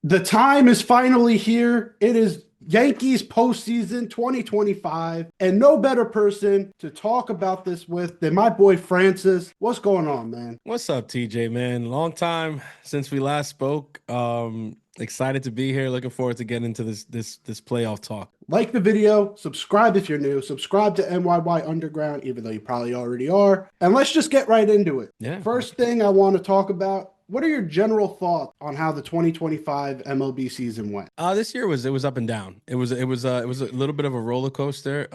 The time is finally here. It is Yankees postseason 2025, and no better person to talk about this with than my boy Francis. What's going on, man? What's up, TJ, man? Long time since we last spoke. Excited to be here. Looking forward to getting into this playoff talk. Like the video, subscribe if you're new, subscribe to NYY Underground, even though you probably already are. And let's just get right into it. Yeah. First thing I want to talk about, what are your general thoughts on how the 2025 MLB season went? This year was up and down. It was a little bit of a roller coaster.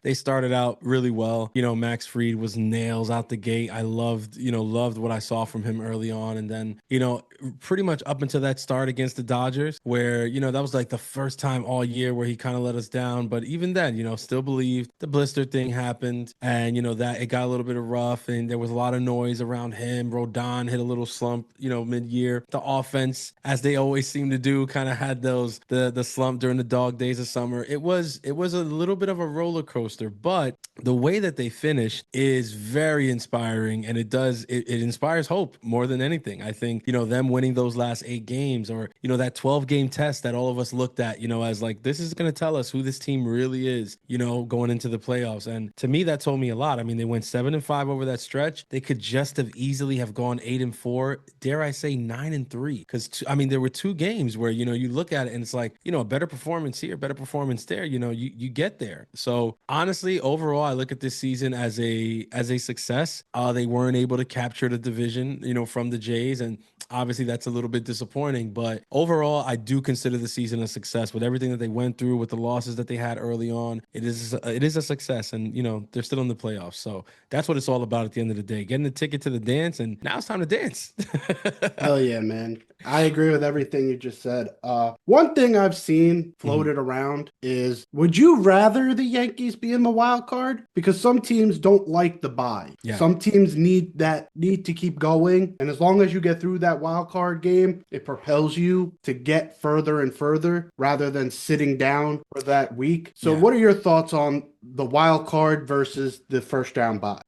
They started out really well. Max Fried was nails out the gate. I loved what I saw from him early on. And then, pretty much up until that start against the Dodgers, where, that was like the first time all year where he kind of let us down. But even then, still believed. The blister thing happened, and that it got a little bit of rough, and there was a lot of noise around him. Rodon hit a little slump, mid-year. The offense, as they always seem to do, kind of had the slump during the dog days of summer. It was a little bit of a roller coaster, but the way that they finished is very inspiring, and it inspires hope more than anything. I think them winning those last 8 games, or that 12-game test that all of us looked at, as like, this is going to tell us who this team really is, going into the playoffs. And to me, that told me a lot. I mean, they went 7-5 over that stretch. They could just have easily have gone 8-4, dare I say 9-3, because I mean, there were 2 games where you look at it and it's like, a better performance here, better performance there. You get there. So honestly, overall, I look at this season as a success. They weren't able to capture the division, from the Jays, and obviously that's a little bit disappointing. But overall, I do consider the season a success with everything that they went through, with the losses that they had early on. It is a success, and they're still in the playoffs. So that's what it's all about at the end of the day: getting the ticket to the dance, and now it's time to dance. Hell yeah, man. I agree with everything you just said. One thing I've seen Mhm. floated around is, would you rather the Yankees be in the wild card? Because some teams don't like the bye. Yeah. Some teams need to keep going. And as long as you get through that wild card game, it propels you to get further and further rather than sitting down for that week. So Yeah. what are your thoughts on the wild card versus the first round bye?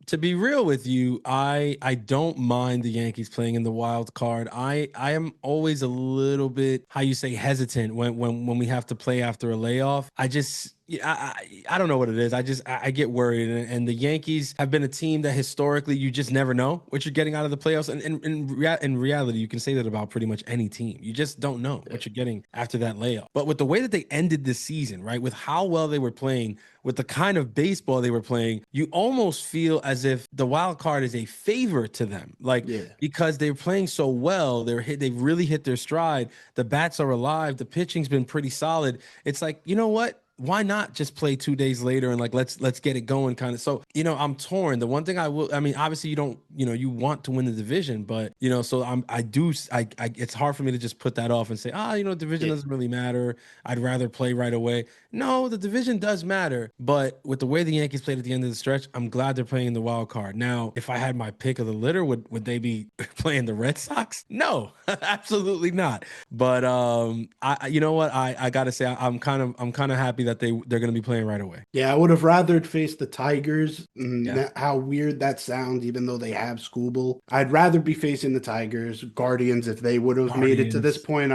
To be real with you, I don't mind the Yankees playing in the wild card. I am always a little bit, how you say, hesitant when we have to play after a layoff. I just, yeah, I don't know what it is. I get worried, and the Yankees have been a team that historically you just never know what you're getting out of the playoffs. And in reality, you can say that about pretty much any team. You just don't know what you're getting after that layoff. But with the way that they ended the season, right, with how well they were playing, with the kind of baseball they were playing, you almost feel as if the wild card is a favor to them. Like, Yeah. because they're playing so well, they've really hit their stride. The bats are alive. The pitching's been pretty solid. It's like, you know what? Why not just play 2 days later and like let's get it going, kind of. So I'm torn. The one thing I mean, obviously you don't, you want to win the division, but so it's hard for me to just put that off and say, division Yeah. doesn't really matter. I'd rather play right away. No, the division does matter, but with the way the Yankees played at the end of the stretch, I'm glad they're playing the wild card. Now, if I had my pick of the litter, would they be playing the Red Sox? No, absolutely not. But you know what? I gotta say, I'm kind of happy that they're gonna be playing right away. Yeah, I would have rather faced the Tigers. Yeah. How weird that sounds, even though they have Scooble. I'd rather be facing the Tigers. Guardians, if they would have made it to this Guardians. point,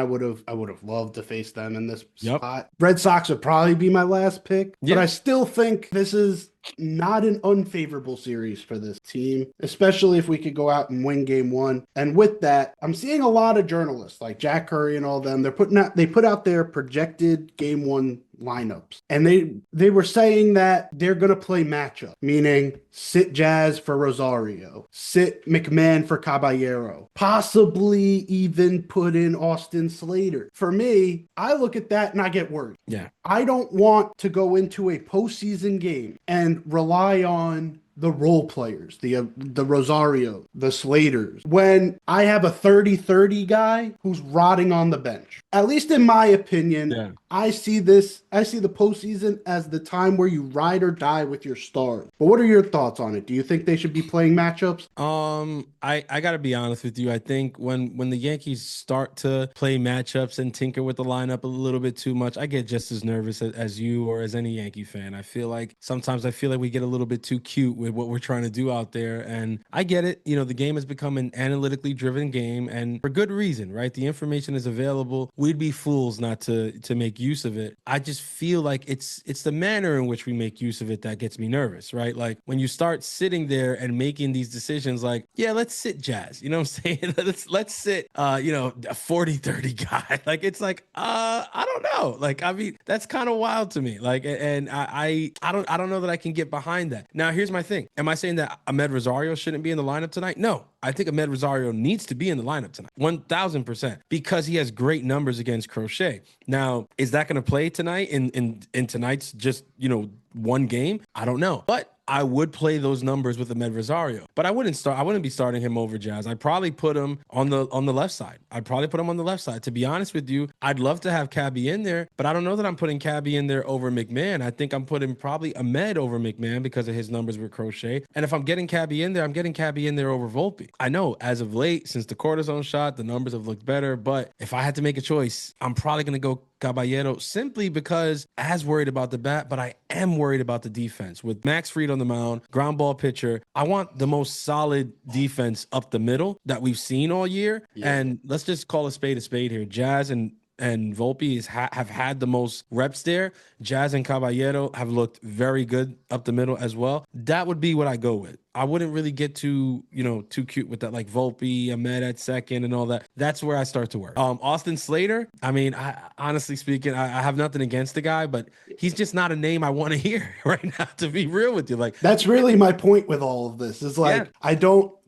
I would have loved to face them in this Yep. spot. Red Sox would probably be my last pick, but Yeah. I still think this is not an unfavorable series for this team, especially if we could go out and win game one. And with that, I'm seeing a lot of journalists like Jack Curry and all them. They put out their projected game one lineups. And they were saying that they're going to play matchup, meaning sit Jazz for Rosario, sit McMahon for Caballero, possibly even put in Austin Slater. For me, I look at that and I get worried. Yeah. I don't want to go into a postseason game and rely on the role players, the Rosario, the Slaters, when I have a 30-30 guy who's rotting on the bench. At least in my opinion, Yeah. I see the postseason as the time where you ride or die with your stars. But what are your thoughts on it? Do you think they should be playing matchups? I gotta be honest with you. I think when the Yankees start to play matchups and tinker with the lineup a little bit too much, I get just as nervous as you or as any Yankee fan. I feel like sometimes we get a little bit too cute with what we're trying to do out there. And I get it. You know, the game has become an analytically driven game, and for good reason, right? The information is available. We'd be fools not to make use of it. I just feel like it's the manner in which we make use of it that gets me nervous, right? Like when you start sitting there and making these decisions like, yeah, let's sit Jazz. You know what I'm saying? let's sit you know, a 40-30 guy. Like it's like, I don't know. Like, I mean, that's kind of wild to me. Like, and I don't know that I can get behind that. Now, here's my thing. Am I saying that Ahmed Rosario shouldn't be in the lineup tonight? No. I think Ahmed Rosario needs to be in the lineup tonight, 1,000%, because he has great numbers against Crochet. Now, is that going to play tonight in tonight's just, you know, one game? I don't know. But I would play those numbers with Ahmed Rosario, but I wouldn't be starting him over Jazz. I'd probably put him on the left side. To be honest with you, I'd love to have Cabby in there, but I don't know that I'm putting Cabby in there over McMahon. I think I'm putting probably Ahmed over McMahon because of his numbers with Crochet. And if I'm getting Cabby in there, I'm getting Cabby in there over Volpe. I know as of late, since the cortisone shot, the numbers have looked better, but if I had to make a choice, I'm probably going to go Caballero simply because as worried about the bat, but I am worried about the defense. With Max Fried on the mound, ground ball pitcher, I want the most solid defense up the middle that we've seen all year. Yeah. And let's just call a spade here. Jazz and Volpe have had the most reps there. Jazz and Caballero have looked very good up the middle as well. That would be what I go with. I wouldn't really get too cute with that, like Volpe, Ahmed at second and all that. That's where I start to work. Austin Slater, I mean, honestly speaking, I have nothing against the guy, but he's just not a name I want to hear right now, to be real with you. Like, that's really my point with all of this is like, yeah.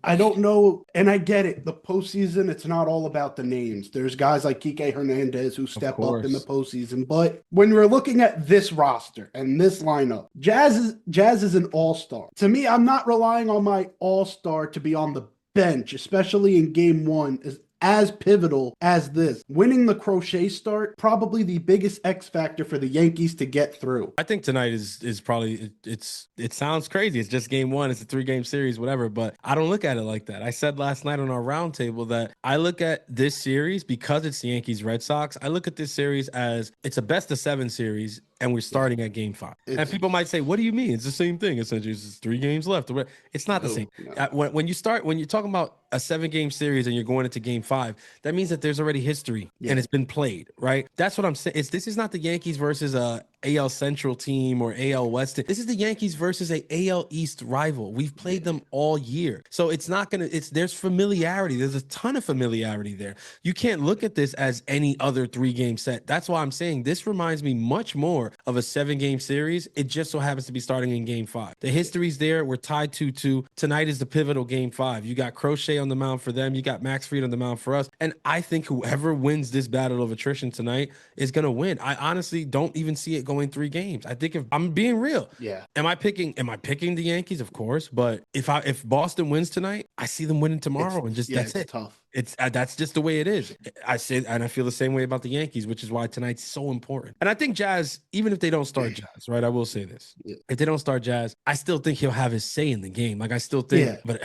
I don't know, and I get it. The postseason, it's not all about the names. There's guys like Kike Hernandez who step up in the postseason. But when we're looking at this roster and this lineup, Jazz is an all-star. To me, I'm not relying on my all-star to be on the bench, especially in game one, is as pivotal as this. Winning the Crochet start, probably the biggest X factor for the Yankees to get through. I think tonight is probably, it sounds crazy. It's just game one. It's a 3-game series, whatever, but I don't look at it like that. I said last night on our roundtable that I look at this series because it's the Yankees Red Sox. I look at this series as it's a best of 7 series and we're starting at game 5. And people might say, what do you mean? It's the same thing. Essentially, it's 3 games left. It's not the same. No. When you're talking about a 7-game series and you're going into game 5, that means that there's already history and it's been played, right? That's what I'm saying. This is not the Yankees versus a AL Central team or AL West. This is the Yankees versus a AL East rival. We've played them all year. So it's not going to, there's familiarity. There's a ton of familiarity there. You can't look at this as any other 3-game set. That's why I'm saying this reminds me much more of a 7-game series. It just so happens to be starting in game 5. The history's there. We're tied 2-2. Tonight is the pivotal game 5. You got Crochet on the mound for them. You got Max Fried on the mound for us. And I think whoever wins this battle of attrition tonight is going to win. I honestly don't even see it going 3 games. I think if I'm being real, am I picking the Yankees? Of course, but if Boston wins tonight, I see them winning tomorrow, and just that's it. Tough. It's that's just the way it is. I feel the same way about the Yankees, which is why tonight's so important. And I think Jazz, even if they don't start Jazz, right? I will say this: if they don't start Jazz, I still think he'll have his say in the game. Like I still think, but.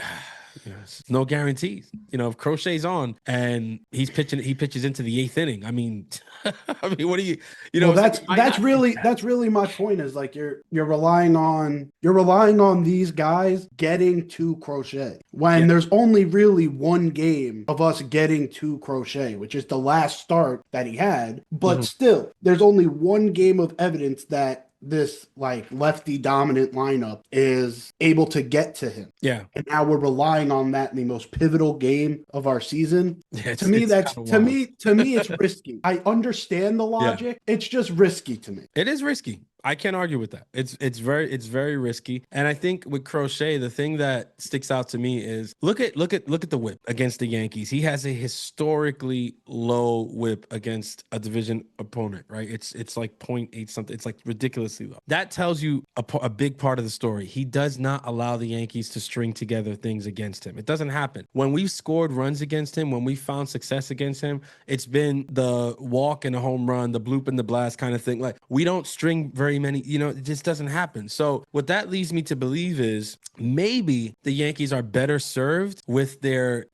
You know, no guarantees. You know, if Crochet's on and he pitches into the 8th inning. I mean, what do you know? Well, that's really my point. Is like you're relying on these guys getting to Crochet when there's only really one game of us getting to Crochet, which is the last start that he had. But still, there's only one game of evidence that this like lefty dominant lineup is able to get to him. Yeah. And now we're relying on that in the most pivotal game of our season. To me, it's risky. I understand the logic. Yeah. It's just risky to me. It is risky. I can't argue with that. It's very risky. And I think with Crochet, the thing that sticks out to me is look at the whip against the Yankees. He has a historically low whip against a division opponent, right? It's like 0.8 something. It's like ridiculously low. That tells you a big part of the story. He does not allow the Yankees to string together things against him. It doesn't happen. When we've scored runs against him, when we found success against him, it's been the walk and the home run, the bloop and the blast kind of thing. Like we don't string very many, it just doesn't happen. So what that leads me to believe is maybe the Yankees are better served with their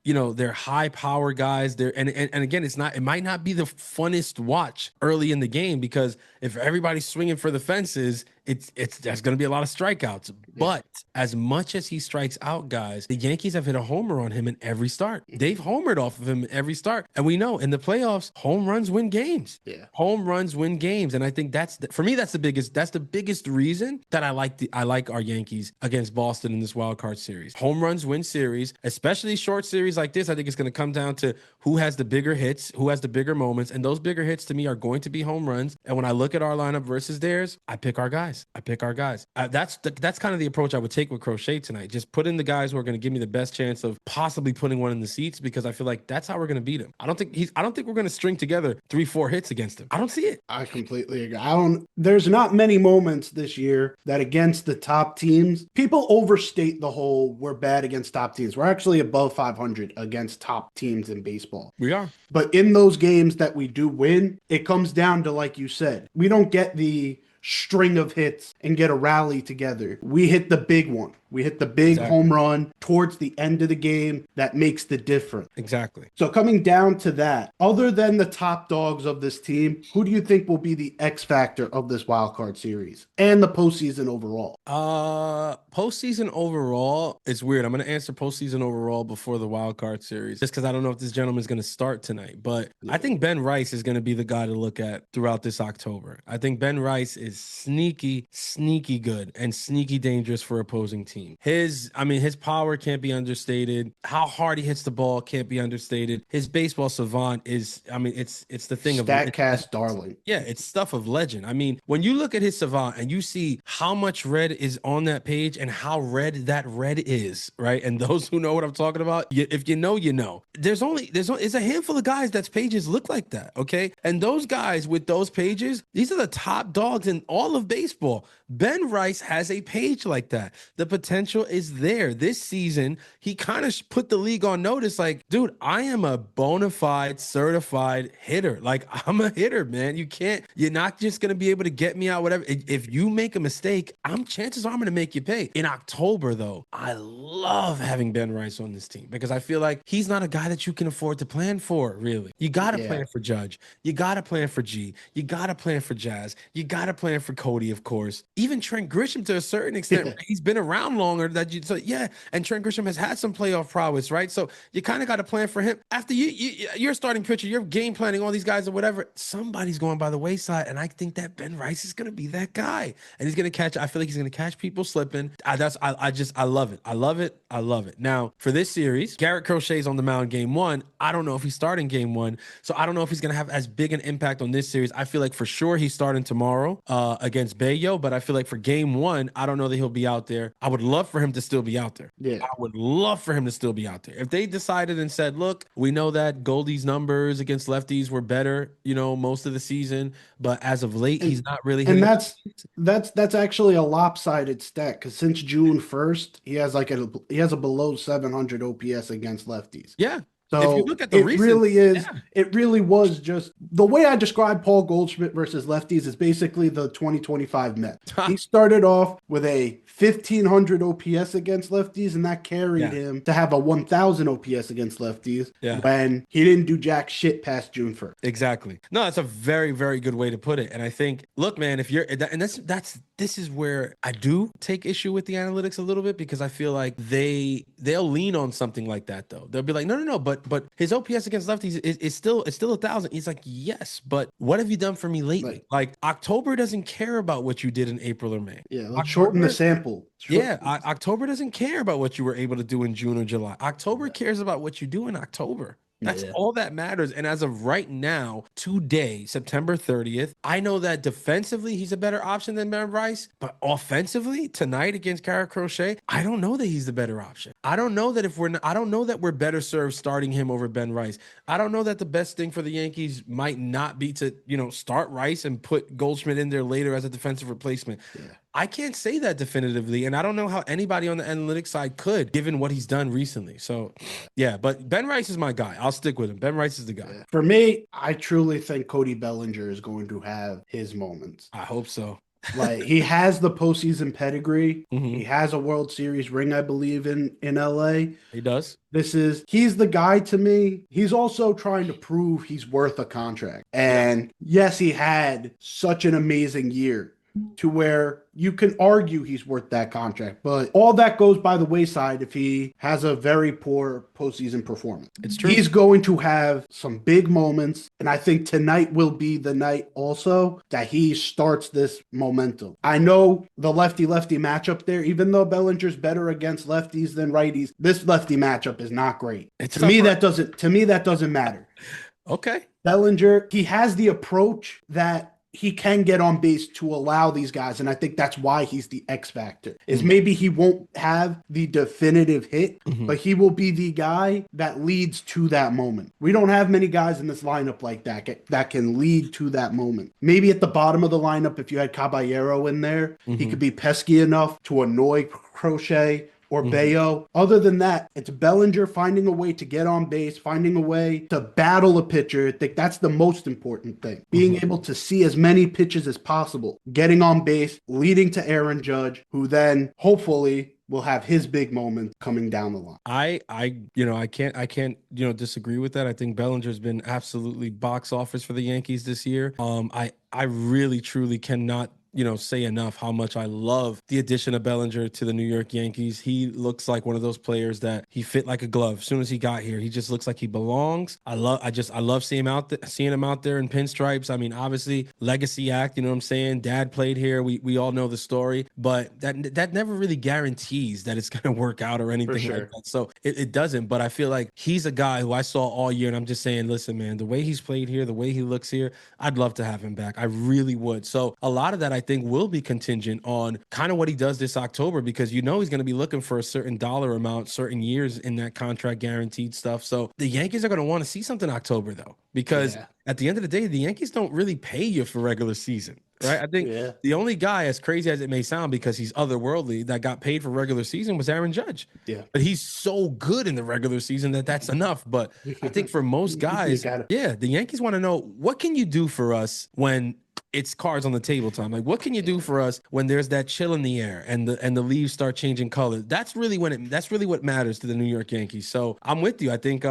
high power guys there. And again, it might not be the funnest watch early in the game because if everybody's swinging for the fences, there's going to be a lot of strikeouts. But as much as he strikes out guys, the Yankees have hit a homer on him in every start. They've homered off of him in every start. And we know in the playoffs, home runs win games. Yeah. Home runs win games. And I think for me, that's the biggest reason that I like our Yankees against Boston in this wild card series. Home runs win series, especially short series like this. I think it's going to come down to who has the bigger hits, who has the bigger moments. And those bigger hits to me are going to be home runs. And when I look at our lineup versus theirs, I pick our guys. That's kind of the approach I would take with Crochet tonight. Just put in the guys who are going to give me the best chance of possibly putting one in the seats, because I feel like that's how we're going to beat him. I don't think we're going to string together 3-4 hits against him. I don't see it. I completely agree. There's not many moments this year that against the top teams, people overstate the whole we're bad against top teams. We're actually above 500 against top teams in baseball. We are. But in those games that we do win, it comes down to, like you said, we don't get the string of hits and get a rally together. We hit the big one. We hit the big home run towards the end of the game that makes the difference. Exactly. So coming down to that, other than the top dogs of this team, who do you think will be the X factor of this wild card series and the postseason overall? Postseason overall, it's weird. I'm going to answer postseason overall before the wild card series, just because I don't know if this gentleman's going to start tonight. But I think Ben Rice is going to be the guy to look at throughout this October. I think Ben Rice is sneaky good and sneaky dangerous for opposing teams. His power can't be understated. How hard he hits the ball can't be understated. His baseball savant is, it's the thing of Statcast darling. Yeah, it's stuff of legend. I mean, when you look at his savant and you see how much red is on that page and how red that red is, right? And those who know what I'm talking about, if you know, you know. There's a handful of guys that's pages look like that, okay? And those guys with those pages, these are the top dogs in all of baseball. Ben Rice has a page like that. The potential is there. This season, he kind of put the league on notice, like, dude, I am a bona fide certified hitter. Like, I'm a hitter, man. You're not just going to be able to get me out, whatever. If you make a mistake, chances are I'm going to make you pay. In October, though, I love having Ben Rice on this team because I feel like he's not a guy that you can afford to plan for, really. You got to plan for Judge. You got to plan for G. You got to plan for Jazz. You got to plan for Cody, of course. Even Trent Grisham to a certain extent. He's been around longer and Trent Grisham has had some playoff prowess, right? So you kind of got to plan for him. After you're starting pitcher, you're game planning all these guys or whatever, somebody's going by the wayside, and I think that Ben Rice is going to be that guy, and he's going to catch. I feel like he's going to catch people slipping. I love it. I love it. Now for this series, Garrett Crochet's on the mound game one. I don't know if he's starting game one, so I don't know if he's going to have as big an impact on this series. I feel like for sure he's starting tomorrow against Bayo, but I feel like for game one, I don't know that he'll be out there. I would love for him to still be out there. Yeah. I would love for him to still be out there. If they decided and said, look, we know that Goldie's numbers against lefties were better, most of the season, but as of late, he's not really. And that's actually a lopsided stat because since June 1st, he has a below 700 OPS against lefties. Yeah. So if you look at the it really was just the way I described Paul Goldschmidt versus lefties is basically the 2025 Mets. He started off with a 1,500 OPS against lefties, and that carried him to have a 1,000 OPS against lefties when he didn't do jack shit past June 1st. Exactly. No, that's a very, very good way to put it. And I think, look, man, this is where I do take issue with the analytics a little bit because I feel like they'll lean on something like that though. They'll be like, no, but his OPS against lefties is still 1,000. He's like, yes, but what have you done for me lately? Right. Like October doesn't care about what you did in April or May. Yeah, let's shorten the sample. October doesn't care about what you were able to do in June or July. October cares about what you do in October. That's all that matters. And as of right now, today, September 30th, I know that defensively he's a better option than Ben Rice, but offensively tonight against Garrett Crochet, I don't know that he's the better option. I don't know that we're better served starting him over Ben Rice. I don't know that the best thing for the Yankees might not be to, start Rice and put Goldschmidt in there later as a defensive replacement. Yeah. I can't say that definitively, and I don't know how anybody on the analytics side could, given what he's done recently. So, yeah, but Ben Rice is my guy. I'll stick with him. Ben Rice is the guy. For me, I truly think Cody Bellinger is going to have his moments. I hope so. Like, he has the postseason pedigree. Mm-hmm. He has a World Series ring, I believe, in LA. He does. He's the guy to me. He's also trying to prove he's worth a contract. And yes, he had such an amazing year. to where you can argue he's worth that contract. But all that goes by the wayside if he has a very poor postseason performance. It's true. He's going to have some big moments. And I think tonight will be the night also that he starts this momentum. I know the lefty-lefty matchup there, even though Bellinger's better against lefties than righties, this lefty matchup is not great. To me, that doesn't matter. Okay. Bellinger, he has the approach that he can get on base to allow these guys. And I think that's why he's the X factor is maybe he won't have the definitive hit, but he will be the guy that leads to that moment. We don't have many guys in this lineup like that can lead to that moment. Maybe at the bottom of the lineup, if you had Caballero in there, he could be pesky enough to annoy Crochet or Bayo. Other than that, it's Bellinger finding a way to get on base, finding a way to battle a pitcher. I think that's the most important thing. Being able to see as many pitches as possible, getting on base, leading to Aaron Judge, who then hopefully will have his big moment coming down the line. I can't disagree with that. I think Bellinger's been absolutely box office for the Yankees this year. I really truly cannot say enough how much I love the addition of Bellinger to the New York Yankees. He looks like one of those players that he fit like a glove. As soon as he got here, he just looks like he belongs. I love seeing him out there in pinstripes. I mean, obviously legacy act, you know what I'm saying? Dad played here. We all know the story, but that never really guarantees that it's going to work out or anything like that. So it doesn't, but I feel like he's a guy who I saw all year and I'm just saying, listen, man, the way he's played here, the way he looks here, I'd love to have him back. I really would. So a lot of that I think will be contingent on kind of what he does this October, because he's going to be looking for a certain dollar amount, certain years in that contract guaranteed stuff. So the Yankees are going to want to see something October though, because at the end of the day, the Yankees don't really pay you for regular season. Right. I think the only guy, as crazy as it may sound, because he's otherworldly, that got paid for regular season was Aaron Judge. Yeah. But he's so good in the regular season that's enough. But I think for most guys, the Yankees want to know, what can you do for us when it's cards on the table time? Like, what can you do for us when there's that chill in the air and the leaves start changing colors? That's really what matters to the New York Yankees. So I'm with you. I think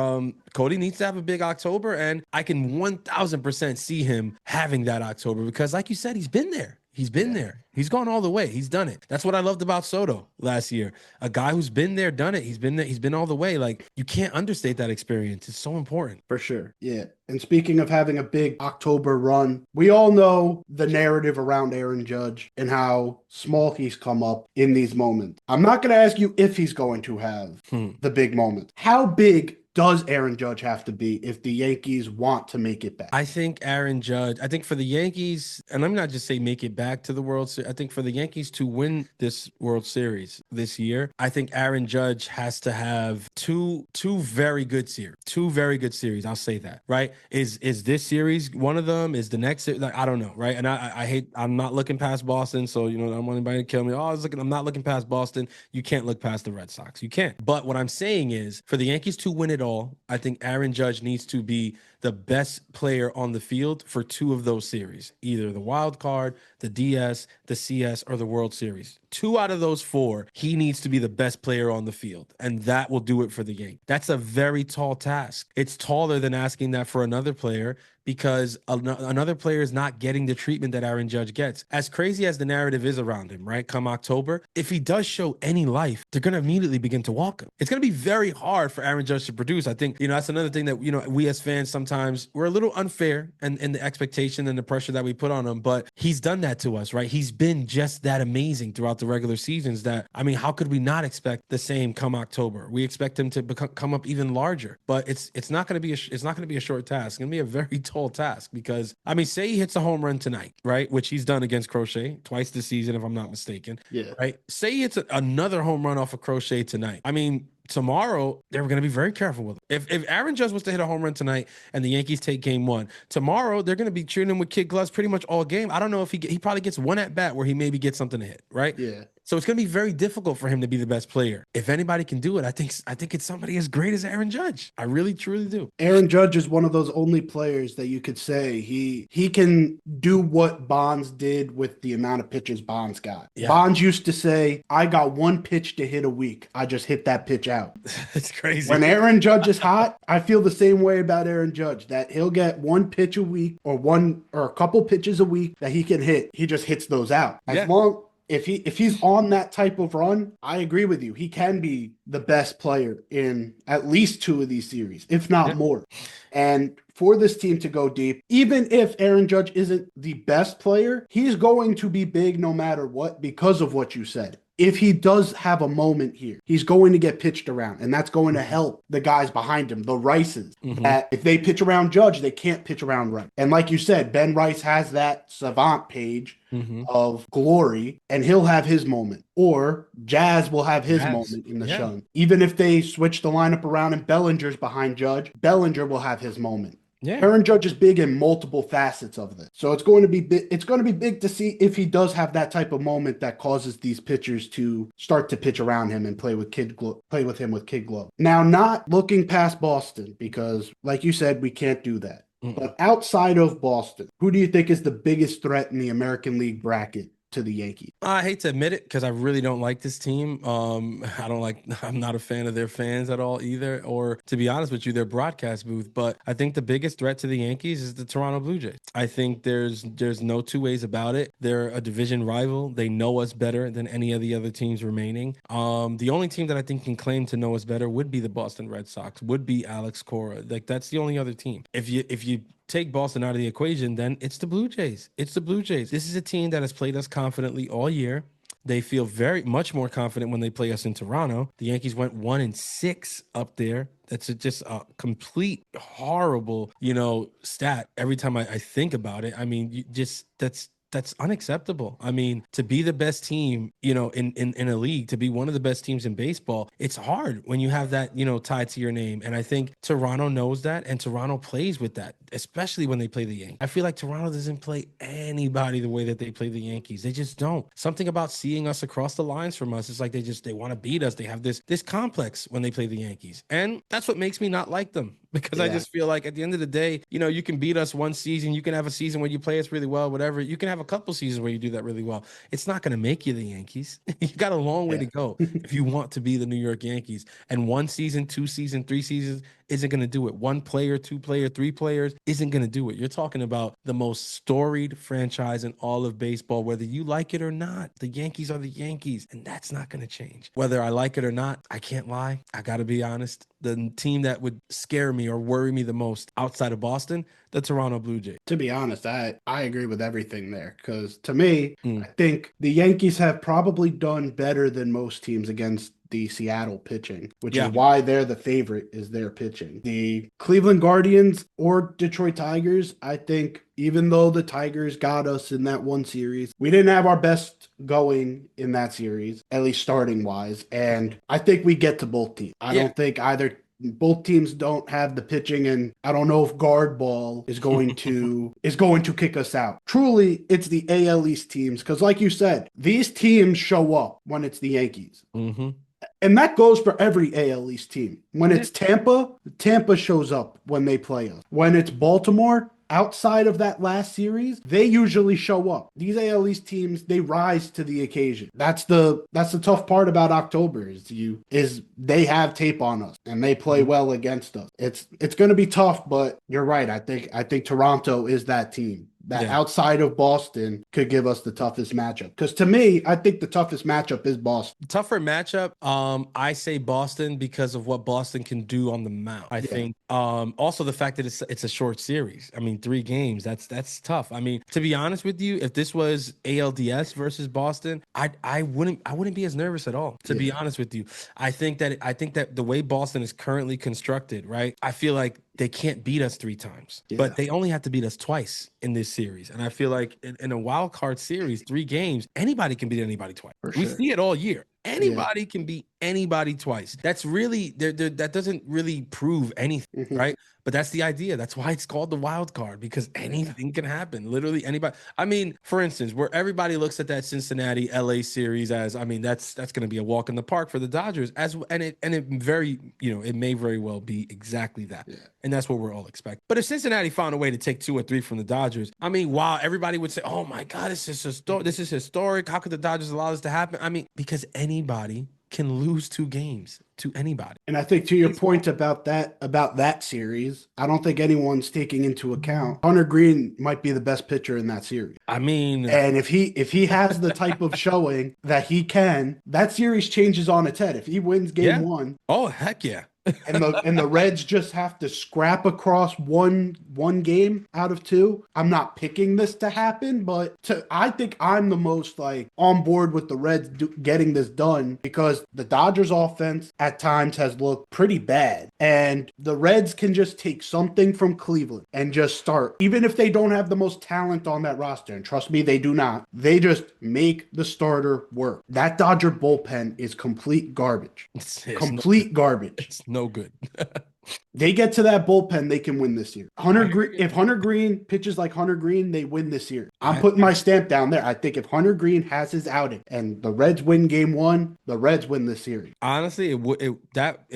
Cody needs to have a big October, and I can 1000% see him having that October, because like you said, he's been there. He's been there. He's gone all the way. He's done it. That's what I loved about Soto last year. A guy who's been there, done it. He's been there. He's been all the way. Like, you can't understate that experience. It's so important. For sure. Yeah. And speaking of having a big October run, we all know the narrative around Aaron Judge and how small he's come up in these moments. I'm not going to ask you if he's going to have the big moment. How big does Aaron Judge have to be if the Yankees want to make it back? I think for the Yankees, and let me not just say make it back to the World Series, I think for the Yankees to win this World Series this year, I think Aaron Judge has to have two very good series. I'll say that, right? Is this series one of them? Is the next series? Like, I don't know, right? And I'm not looking past Boston, so I don't want anybody to kill me. I'm not looking past Boston. You can't look past the Red Sox. You can't. But what I'm saying is, for the Yankees to win it all, I think Aaron Judge needs to be the best player on the field for two of those series, either the wild card, the DS, the CS, or the World Series. 2 out of those 4, he needs to be the best player on the field, and that will do it for the Yankees. That's a very tall task. It's taller than asking that for another player, because another player is not getting the treatment that Aaron Judge gets. As crazy as the narrative is around him, right, come October, if he does show any life, they're going to immediately begin to walk him. It's going to be very hard for Aaron Judge to produce. I think, that's another thing that, we as fans sometimes, we're a little unfair in the expectation and the pressure that we put on him, but he's done that to us, right? He's been just that amazing throughout the regular seasons that, how could we not expect the same come October? We expect him to come up even larger, but it's not going to be a short task. It's going to be a very tall task, because say he hits a home run tonight, right, which he's done against Crochet twice this season, if I'm not mistaken. Yeah. Right. Say he hits another home run off of Crochet tonight. Tomorrow, they're going to be very careful with him. If Aaron Judge was to hit a home run tonight and the Yankees take game 1, tomorrow they're going to be treating him with kid gloves pretty much all game. I don't know if he probably gets one at bat where he maybe gets something to hit, right? Yeah. So it's going to be very difficult for him to be the best player. If anybody can do it, I think it's somebody as great as Aaron Judge. I really, truly do. Aaron Judge is one of those only players that you could say he can do what Bonds did with the amount of pitches Bonds got. Yeah. Bonds used to say, I got one pitch to hit a week. I just hit that pitch out. It's crazy. When Aaron Judge is hot, I feel the same way about Aaron Judge, that he'll get one pitch a week or a couple pitches a week that he can hit. He just hits those out. If he's on that type of run, I agree with you. He can be the best player in at least 2 of these series, if not more. And for this team to go deep, even if Aaron Judge isn't the best player, he's going to be big no matter what because of what you said. If he does have a moment here, he's going to get pitched around, and that's going to help the guys behind him, the Rices, that if they pitch around Judge, they can't pitch around Rice. And like you said, Ben Rice has that savant page of glory, and he'll have his moment. Or Jazz will have his moment in the shun. Even if they switch the lineup around and Bellinger's behind Judge, Bellinger will have his moment. Yeah. Aaron Judge is big in multiple facets of this. So it's going to be big to see if he does have that type of moment that causes these pitchers to start to pitch around him and play with him with kid glove. Now, not looking past Boston, because like you said, we can't do that. But outside of Boston, who do you think is the biggest threat in the American League bracket to the Yankees? I hate to admit it because I really don't like this team. I'm not a fan of their fans at all either, or to be honest with you, their broadcast booth. But I think the biggest threat to the Yankees is the Toronto Blue Jays. I think there's no two ways about it. They're a division rival. They know us better than any of the other teams remaining. The only team that I think can claim to know us better would be the Boston Red Sox, would be Alex Cora. Like, that's the only other team. If you take Boston out of the equation, then it's the Blue Jays. It's the Blue Jays. This is a team that has played us confidently all year. They feel very much more confident when they play us in Toronto. The Yankees went 1-6 up there. That's just a complete horrible, stat. Every time I think about it, I mean, that's unacceptable. I mean, to be the best team, in a league, to be one of the best teams in baseball, it's hard when you have that, tied to your name. And I think Toronto knows that, and Toronto plays with that, especially when they play the Yankees. I feel like Toronto doesn't play anybody the way that they play the Yankees. They just don't. Something about seeing us across the lines from us, it's like they want to beat us. They have this complex when they play the Yankees. And that's what makes me not like them. Because I just feel like at the end of the day, you can beat us one season. You can have a season where you play us really well, whatever. You can have a couple seasons where you do that really well. It's not going to make you the Yankees. You got a long way to go if you want to be the New York Yankees. And 1 season, 2 seasons, 3 seasons isn't going to do it. 1 player, 2 player, 3 players isn't going to do it. You're talking about the most storied franchise in all of baseball, whether you like it or not. The Yankees are the Yankees, and that's not going to change. Whether I like it or not, I can't lie. I got to be honest. The team that would scare me or worry me the most outside of Boston, the Toronto Blue Jays. To be honest, I agree with everything there, because to me, I think the Yankees have probably done better than most teams against the Seattle pitching, which is why they're the favorite, is their pitching. The Cleveland Guardians or Detroit Tigers, I think, even though the Tigers got us in that one series, we didn't have our best going in that series, at least starting wise. And I think we get to both teams. I don't think both teams don't have the pitching, and I don't know if guard ball is going to kick us out. Truly, it's the AL East teams, because like you said, these teams show up when it's the Yankees. And that goes for every AL East team. When it's Tampa shows up when they play us. When it's Baltimore, outside of that last series, they usually show up. These AL East teams, they rise to the occasion. That's the tough part about October is they have tape on us and they play well against us. It's going to be tough, but you're right. I think Toronto is that team that outside of Boston could give us the toughest matchup. Because to me, I think the toughest matchup is Boston. Tougher matchup, I say Boston because of what Boston can do on the mound. I think also the fact that it's a short series. I mean, 3 games, that's tough. I mean, to be honest with you, if this was ALDS versus Boston, I wouldn't be as nervous at all, to be honest with you. I think that the way Boston is currently constructed, right? I feel like they can't beat us 3 times, but they only have to beat us twice in this series. And I feel like in a wild card series, 3 games, anybody can beat anybody twice. We see it all year. Anybody can beat anybody twice. That's really that doesn't really prove anything, right? But that's the idea. That's why it's called the wild card, because anything can happen. Literally anybody. I mean, for instance, where everybody looks at that Cincinnati LA series as, I mean, that's going to be a walk in the park for the Dodgers, and it very, it may very well be exactly that. Yeah. And that's what we're all expecting. But if Cincinnati found a way to take 2 or 3 from the Dodgers, I mean, wow, everybody would say, "Oh my God, this is historic. How could the Dodgers allow this to happen?" I mean, because anybody can lose 2 games to anybody. And I think to your point about that series, I don't think anyone's taking into account Hunter Green might be the best pitcher in that series. I mean, and if he has the type of showing that he can, that series changes on its head. If he wins game 1, oh heck yeah. and the Reds just have to scrap across one game out of 2. I'm not picking this to happen, but I think I'm the most on board with the Reds getting this done, because the Dodgers offense at times has looked pretty bad, and the Reds can just take something from Cleveland and just start, even if they don't have the most talent on that roster, and trust me, they do not. They just make the starter work. That Dodger bullpen is complete garbage. Complete garbage. It's no good. They get to that bullpen, they can win this year. If Hunter Green pitches like Hunter Green, they win this year. I'm putting my stamp down there. I think if Hunter Green has his outing and the Reds win game 1, the Reds win this series. Honestly, it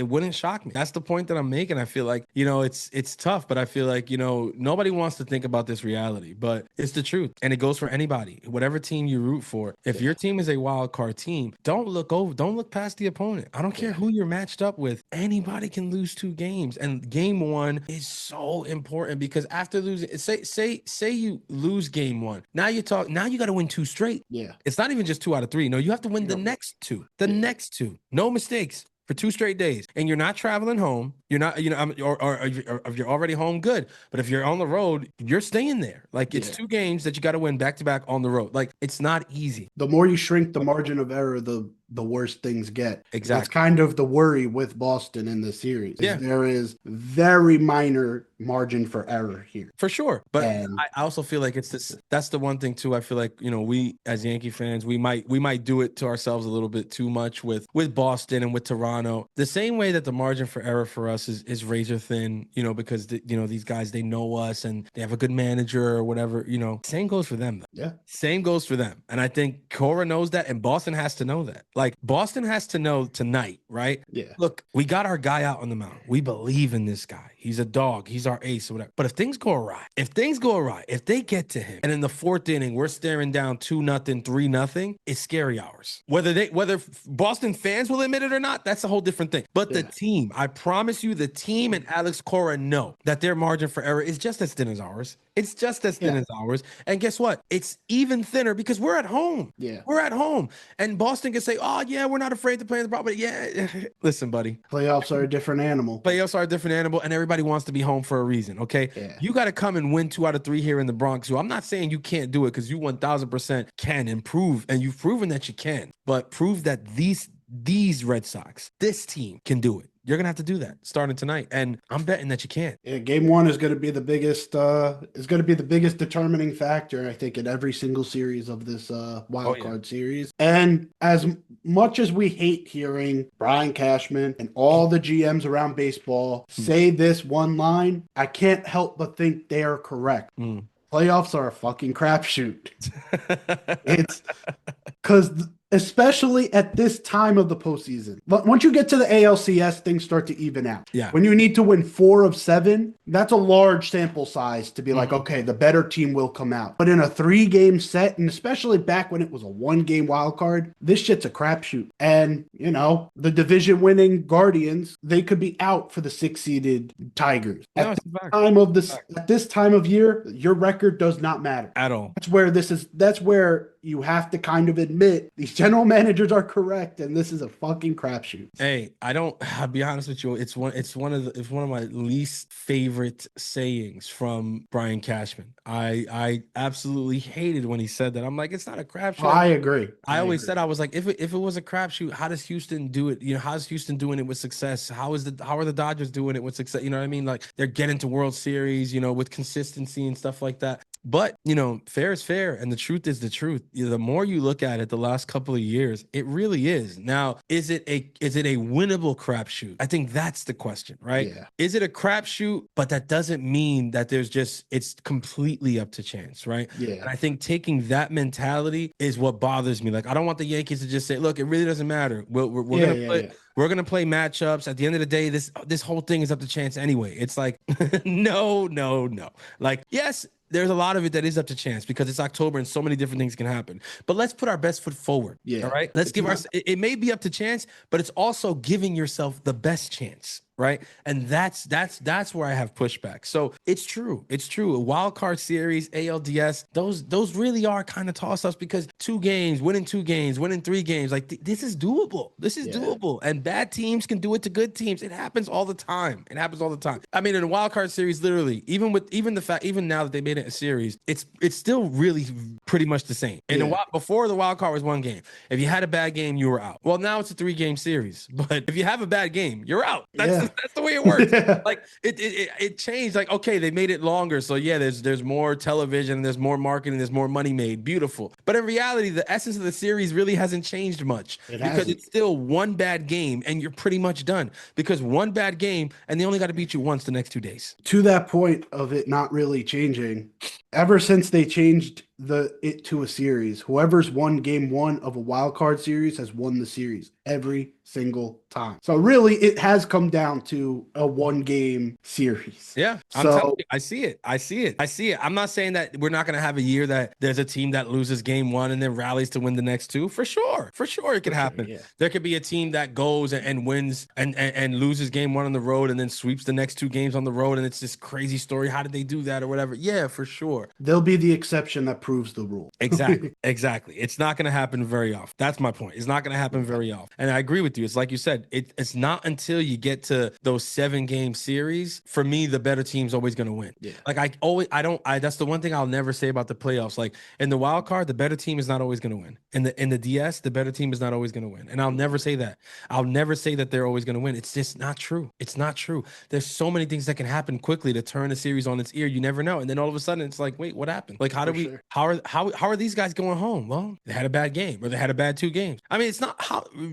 wouldn't shock me. That's the point that I'm making. I feel like, it's tough, but I feel like, nobody wants to think about this reality, but it's the truth. And it goes for anybody, whatever team you root for. If your team is a wild card team, don't look past the opponent. I don't care who you're matched up with. Anybody can lose 2 games. And game 1 is so important, because after losing, say you lose game 1, now you got to win 2 straight. Yeah. It's not even just 2 out of 3. No, you have to win the next 2. Next 2. No mistakes for 2 straight days. And you're not traveling home. You're not, or if you're already home, good. But if you're on the road, you're staying there. It's 2 games that you got to win back to back on the road. It's not easy. The more you shrink the margin of error, the worse things get. Exactly. That's kind of the worry with Boston in this series. Yeah. There is very minor margin for error here. For sure. But I also feel like that's the one thing too. I feel like, we as Yankee fans, we might do it to ourselves a little bit too much with Boston and with Toronto. The same way that the margin for error for us is razor thin, because these guys, they know us and they have a good manager or whatever, same goes for them though. Yeah. Same goes for them. And I think Cora knows that, and Boston has to know that. Boston has to know tonight, right? Yeah. Look, we got our guy out on the mound. We believe in this guy. He's a dog. He's our ace or whatever. But if things go awry, if they get to him, and in the 4th inning, we're staring down 2-0, 3-0, it's scary hours. Whether Boston fans will admit it or not, that's a whole different thing. But the team, I promise you, the team and Alex Cora know that their margin for error is just as thin as ours. It's just as thin as ours. And guess what? It's even thinner because we're at home. Yeah. We're at home. And Boston can say, "Oh, yeah, we're not afraid to play in the property." Yeah. Listen, buddy. Playoffs are a different animal. And everybody wants to be home for a reason, okay? Yeah. You got to come and win 2 out of 3 here in the Bronx. So I'm not saying you can't do it, because you 1,000% can improve, and you've proven that you can. But prove that these Red Sox, this team, can do it. You're going to have to do that starting tonight. And I'm betting that you can. Yeah, game 1 is going to be the biggest determining factor, I think, in every single series of this wild card series. And as much as we hate hearing Brian Cashman and all the GMs around baseball say this one line, I can't help but think they are correct. Playoffs are a fucking crapshoot. It's because especially at this time of the postseason. But once you get to the ALCS, things start to even out. Yeah. When you need to win 4 of 7, that's a large sample size to be like, okay, the better team will come out. But in a 3-game set, and especially back when it was a 1-game wild card, this shit's a crapshoot. And, the division-winning Guardians, they could be out for the 6-seeded Tigers. At this time of year, your record does not matter. At all. That's where you have to kind of admit these general managers are correct, and this is a fucking crapshoot. Hey, I'll be honest with you. It's one of my least favorite sayings from Brian Cashman. I absolutely hated when he said that. I'm like, it's not a crapshoot. I agree. I always said, I was like, if it was a crapshoot, how does Houston do it? How's Houston doing it with success? How are the Dodgers doing it with success? You know what I mean? Like, they're getting to World Series, with consistency and stuff like that. But, you know, fair is fair. And the truth is the truth. The more you look at it the last couple of years, it really is. Now, is it a winnable crapshoot? I think that's the question, right? Yeah. Is it a crapshoot? But that doesn't mean that it's completely up to chance, right? Yeah. And I think taking that mentality is what bothers me. Like, I don't want the Yankees to just say, look, it really doesn't matter. We're gonna play matchups. At the end of the day, this whole thing is up to chance anyway. It's like, no. Like, yes, there's a lot of it that is up to chance because it's October and so many different things can happen. But let's put our best foot forward. Yeah. All right. Let's give it may be up to chance, but it's also giving yourself the best chance. Right. And that's where I have pushback. So it's true. A wild card series, ALDS, those really are kind of toss ups because winning 3 games, like this is doable. Doable. And bad teams can do it to good teams. It happens all the time. I mean, in a wild card series, literally, even now that they made it a series, it's still really pretty much the same. And before the wild card was 1 game. If you had a bad game, you were out. Well, now it's a 3-game series. But if you have a bad game, you're out. That's the way it works. Like it changed. Like, okay, they made it longer. So yeah, there's more television, there's more marketing, there's more money made. Beautiful. But in reality, the essence of the series really hasn't changed much because it's still 1 bad game and you're pretty much done because 1 bad game and they only got to beat you once the next 2 days. To that point of it not really changing, ever since they changed it to a series, whoever's won game 1 of a wild card series has won the series every single time. So really, it has come down to a 1-game series. Yeah, so I see it. I'm not saying that we're not going to have a year that there's a team that loses game 1 and then rallies to win the next 2. For sure, it could happen. Yeah. There could be a team that goes and wins and loses game 1 on the road and then sweeps the next 2 games on the road, and it's this crazy story. How did they do that or whatever? Yeah, for sure. They'll be the exception that proves the rule. Exactly. It's not going to happen very often. That's my point. It's not going to happen very often. And I agree with you. It's like you said, it's not until you get to those 7-game series, for me, the better team's always going to win. Yeah. Like that's the one thing I'll never say about the playoffs. Like in the wild card, the better team is not always going to win. In the DS, the better team is not always going to win. And I'll never say that. I'll never say that they're always going to win. It's just not true. It's not true. There's so many things that can happen quickly to turn a series on its ear. You never know. And then all of a sudden it's like, wait, what happened? Like, how are these guys going home? Well, they had a bad game or they had a bad 2 games. I mean, it's not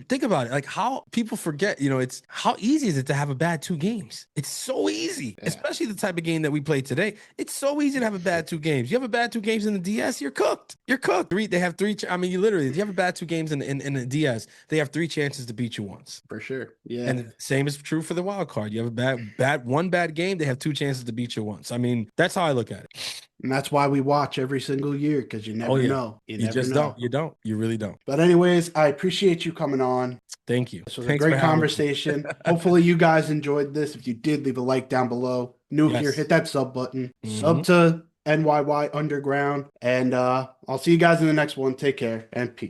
think about it. Like how people forget, it's how easy is it to have a bad 2 games? It's so easy, especially the type of game that we play today. It's so easy to have a bad 2 games. You have a bad 2 games in the DS, you're cooked. They have 3. I mean, you literally, if you have a bad 2 games in the DS, they have 3 chances to beat you once. For sure. Yeah. And the same is true for the wild card. You have a one bad game, they have 2 chances to beat you once. I mean, that's how I look at it. And that's why we watch every single year, because you never know. You just don't. You don't. You really don't. But anyways, I appreciate you coming on. Thank you. This was a great conversation. Hopefully you guys enjoyed this. If you did, leave a like down below. New here, hit that sub button. Sub to NYY Underground. And I'll see you guys in the next one. Take care and peace.